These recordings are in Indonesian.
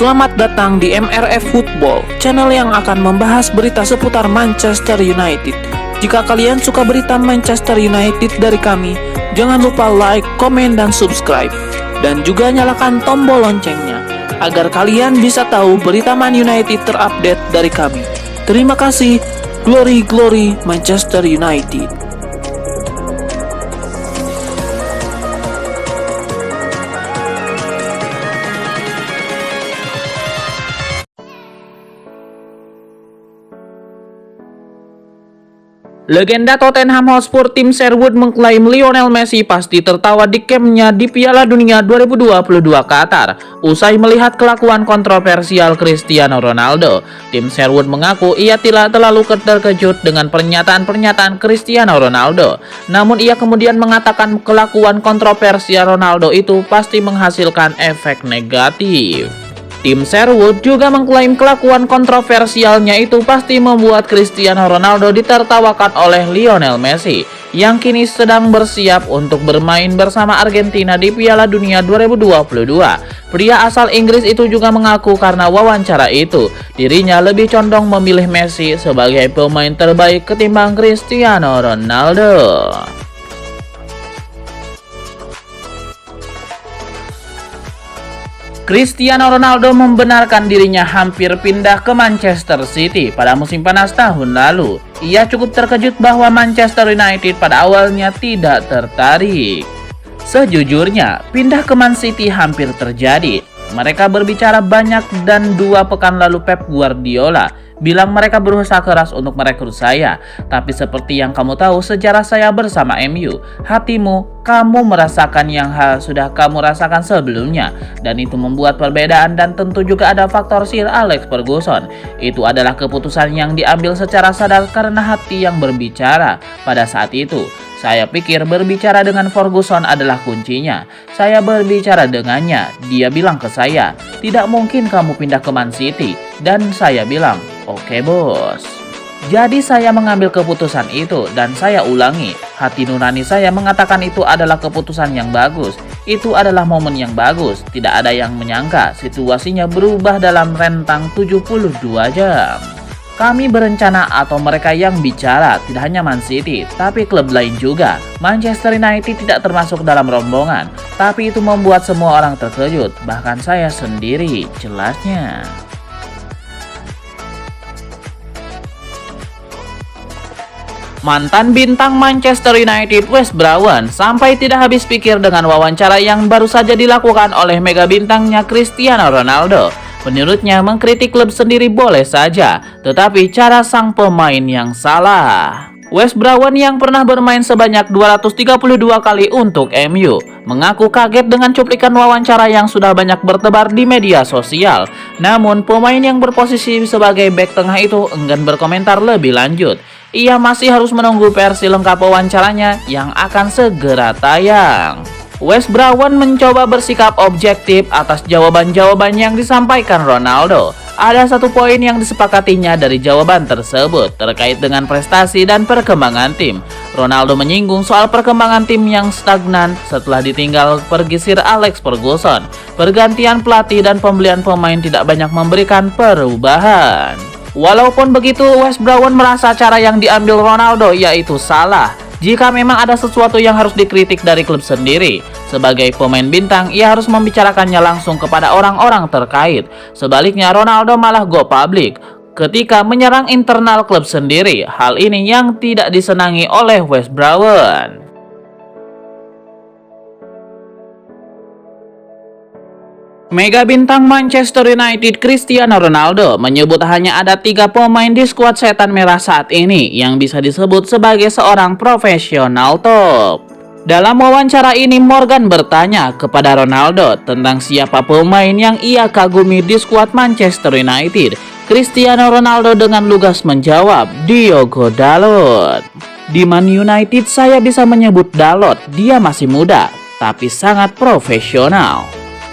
Selamat datang di MRF Football, channel yang akan membahas berita seputar Manchester United. Jika kalian suka berita Manchester United dari kami, jangan lupa like, komen, dan subscribe. Dan juga nyalakan tombol loncengnya, agar kalian bisa tahu berita Man United terupdate dari kami. Terima kasih, Glory Glory Manchester United. Legenda Tottenham Hotspur Tim Sherwood mengklaim Lionel Messi pasti tertawa di campnya di Piala Dunia 2022 Qatar usai melihat kelakuan kontroversial Cristiano Ronaldo. Tim Sherwood mengaku ia tidak terlalu terkejut dengan pernyataan-pernyataan Cristiano Ronaldo. Namun ia kemudian mengatakan kelakuan kontroversial Ronaldo itu pasti menghasilkan efek negatif. Tim Sherwood juga mengklaim kelakuan kontroversialnya itu pasti membuat Cristiano Ronaldo ditertawakan oleh Lionel Messi yang kini sedang bersiap untuk bermain bersama Argentina di Piala Dunia 2022. Pria asal Inggris itu juga mengaku karena wawancara itu, dirinya lebih condong memilih Messi sebagai pemain terbaik ketimbang Cristiano Ronaldo. Cristiano Ronaldo membenarkan dirinya hampir pindah ke Manchester City pada musim panas tahun lalu. Ia cukup terkejut bahwa Manchester United pada awalnya tidak tertarik. Sejujurnya, pindah ke Man City hampir terjadi. Mereka berbicara banyak dan 2 pekan lalu Pep Guardiola bilang mereka berusaha keras untuk merekrut saya. Tapi seperti yang kamu tahu sejarah saya bersama MU, hatimu, kamu merasakan yang sudah kamu rasakan sebelumnya. Dan itu membuat perbedaan dan tentu juga ada faktor Sir Alex Ferguson. Itu adalah keputusan yang diambil secara sadar karena hati yang berbicara pada saat itu. Saya pikir berbicara dengan Ferguson adalah kuncinya. Saya berbicara dengannya, dia bilang ke saya, tidak mungkin kamu pindah ke Man City. Dan saya bilang, oke bos. Jadi saya mengambil keputusan itu dan saya ulangi. Hati nurani saya mengatakan itu adalah keputusan yang bagus. Itu adalah momen yang bagus. Tidak ada yang menyangka situasinya berubah dalam rentang 72 jam. Kami berencana atau mereka yang bicara tidak hanya Man City, tapi klub lain juga. Manchester United tidak termasuk dalam rombongan, tapi itu membuat semua orang terkejut, bahkan saya sendiri, jelasnya. Mantan bintang Manchester United Wes Brown sampai tidak habis pikir dengan wawancara yang baru saja dilakukan oleh mega bintangnya Cristiano Ronaldo. Menurutnya mengkritik klub sendiri boleh saja, tetapi cara sang pemain yang salah. Wes Brown yang pernah bermain sebanyak 232 kali untuk MU mengaku kaget dengan cuplikan wawancara yang sudah banyak bertebar di media sosial. Namun pemain yang berposisi sebagai bek tengah itu enggan berkomentar lebih lanjut. Ia masih harus menunggu versi lengkap wawancaranya yang akan segera tayang. Wes Brown mencoba bersikap objektif atas jawaban-jawaban yang disampaikan Ronaldo. Ada satu poin yang disepakatinya dari jawaban tersebut terkait dengan prestasi dan perkembangan tim. Ronaldo menyinggung soal perkembangan tim yang stagnan setelah ditinggal pergi Sir Alex Ferguson. Pergantian pelatih dan pembelian pemain tidak banyak memberikan perubahan. Walaupun begitu, Wes Brown merasa cara yang diambil Ronaldo yaitu salah. Jika memang ada sesuatu yang harus dikritik dari klub sendiri, sebagai pemain bintang, ia harus membicarakannya langsung kepada orang-orang terkait. Sebaliknya, Ronaldo malah go public ketika menyerang internal klub sendiri. Hal ini yang tidak disenangi oleh Wes Brown. Mega bintang Manchester United Cristiano Ronaldo menyebut hanya ada 3 pemain di skuad setan merah saat ini yang bisa disebut sebagai seorang profesional top. Dalam wawancara ini Morgan bertanya kepada Ronaldo tentang siapa pemain yang ia kagumi di skuad Manchester United. Cristiano Ronaldo dengan lugas menjawab, Diogo Dalot. Di Man United saya bisa menyebut Dalot, dia masih muda tapi sangat profesional.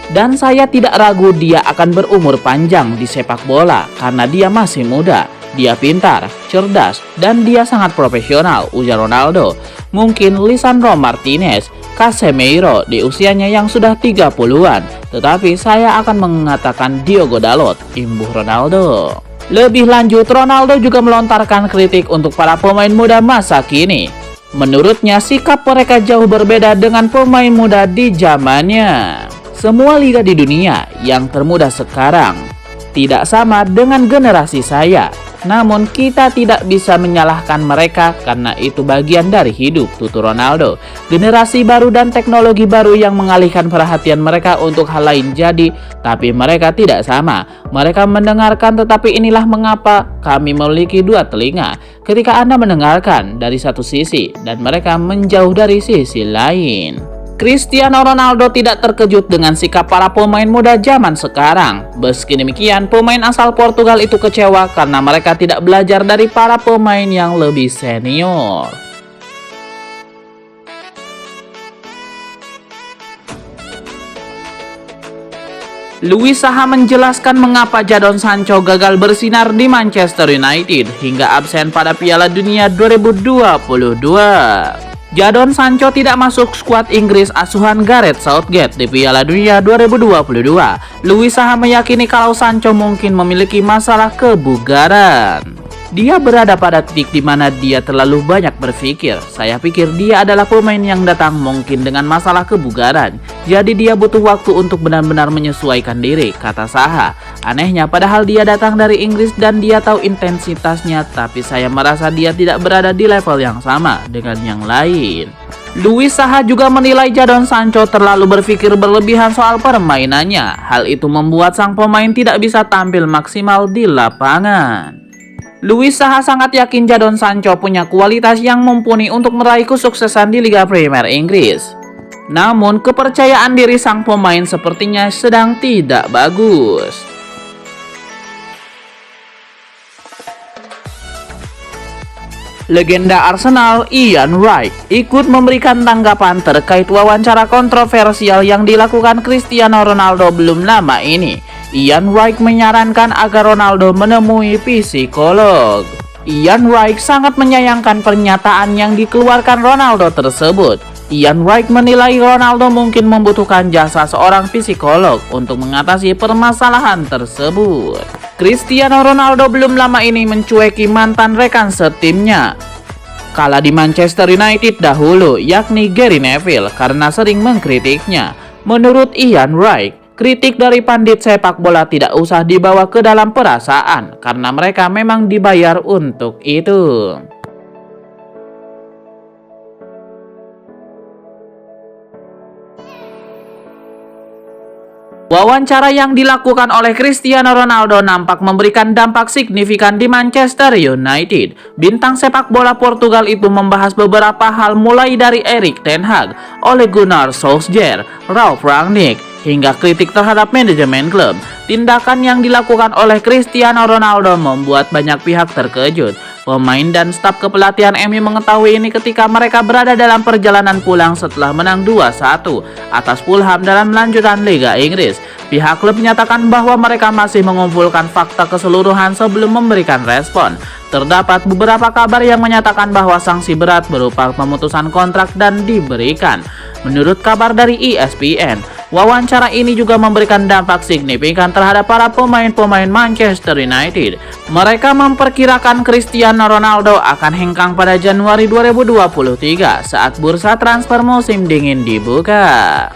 Dan saya tidak ragu dia akan berumur panjang di sepak bola karena dia masih muda. Dia pintar, cerdas, dan dia sangat profesional, ujar Ronaldo. Mungkin Lisandro Martinez, Casemiro di usianya yang sudah 30-an tetapi saya akan mengatakan Diogo Dalot, imbuh Ronaldo. Lebih lanjut, Ronaldo juga melontarkan kritik untuk para pemain muda masa kini. Menurutnya, sikap mereka jauh berbeda dengan pemain muda di zamannya. Semua liga di dunia yang termuda sekarang tidak sama dengan generasi saya. Namun kita tidak bisa menyalahkan mereka karena itu bagian dari hidup, tutur Ronaldo. Generasi baru dan teknologi baru yang mengalihkan perhatian mereka untuk hal lain jadi, tapi mereka tidak sama. Mereka mendengarkan, tetapi inilah mengapa kami memiliki dua telinga. Ketika Anda mendengarkan dari satu sisi dan mereka menjauh dari sisi lain. Cristiano Ronaldo tidak terkejut dengan sikap para pemain muda zaman sekarang. Meski demikian, pemain asal Portugal itu kecewa karena mereka tidak belajar dari para pemain yang lebih senior. Luis Saha menjelaskan mengapa Jadon Sancho gagal bersinar di Manchester United hingga absen pada Piala Dunia 2022. Jadon Sancho tidak masuk skuad Inggris asuhan Gareth Southgate di Piala Dunia 2022. Luis Saha meyakini kalau Sancho mungkin memiliki masalah kebugaran. Dia berada pada titik di mana dia terlalu banyak berpikir. Saya pikir dia adalah pemain yang datang mungkin dengan masalah kebugaran. Jadi dia butuh waktu untuk benar-benar menyesuaikan diri, kata Saha. Anehnya, padahal dia datang dari Inggris dan dia tahu intensitasnya, tapi saya merasa dia tidak berada di level yang sama dengan yang lain. Luis Saha juga menilai Jadon Sancho terlalu berpikir berlebihan soal permainannya. Hal itu membuat sang pemain tidak bisa tampil maksimal di lapangan. Luis Saha sangat yakin Jadon Sancho punya kualitas yang mumpuni untuk meraih kesuksesan di Liga Premier Inggris. Namun, kepercayaan diri sang pemain sepertinya sedang tidak bagus. Legenda Arsenal Ian Wright ikut memberikan tanggapan terkait wawancara kontroversial yang dilakukan Cristiano Ronaldo belum lama ini. Ian Wright menyarankan agar Ronaldo menemui psikolog. Ian Wright sangat menyayangkan pernyataan yang dikeluarkan Ronaldo tersebut. Ian Wright menilai Ronaldo mungkin membutuhkan jasa seorang psikolog untuk mengatasi permasalahan tersebut. Cristiano Ronaldo belum lama ini mencueki mantan rekan setimnya kala di Manchester United dahulu, yakni Gary Neville, karena sering mengkritiknya. Menurut Ian Wright, kritik dari pandit sepak bola tidak usah dibawa ke dalam perasaan karena mereka memang dibayar untuk itu. Wawancara yang dilakukan oleh Cristiano Ronaldo nampak memberikan dampak signifikan di Manchester United. Bintang sepak bola Portugal itu membahas beberapa hal mulai dari Erik ten Hag, Ole Gunnar Solskjaer, Ralf Rangnick, hingga kritik terhadap manajemen klub. Tindakan yang dilakukan oleh Cristiano Ronaldo membuat banyak pihak terkejut. Pemain dan staf kepelatihan MU mengetahui ini ketika mereka berada dalam perjalanan pulang setelah menang 2-1 atas Fulham dalam lanjutan Liga Inggris. Pihak klub menyatakan bahwa mereka masih mengumpulkan fakta keseluruhan sebelum memberikan respon. Terdapat beberapa kabar yang menyatakan bahwa sanksi berat berupa pemutusan kontrak dan diberikan. Menurut kabar dari ESPN, wawancara ini juga memberikan dampak signifikan terhadap para pemain-pemain Manchester United. Mereka memperkirakan Cristiano Ronaldo akan hengkang pada Januari 2023 saat bursa transfer musim dingin dibuka.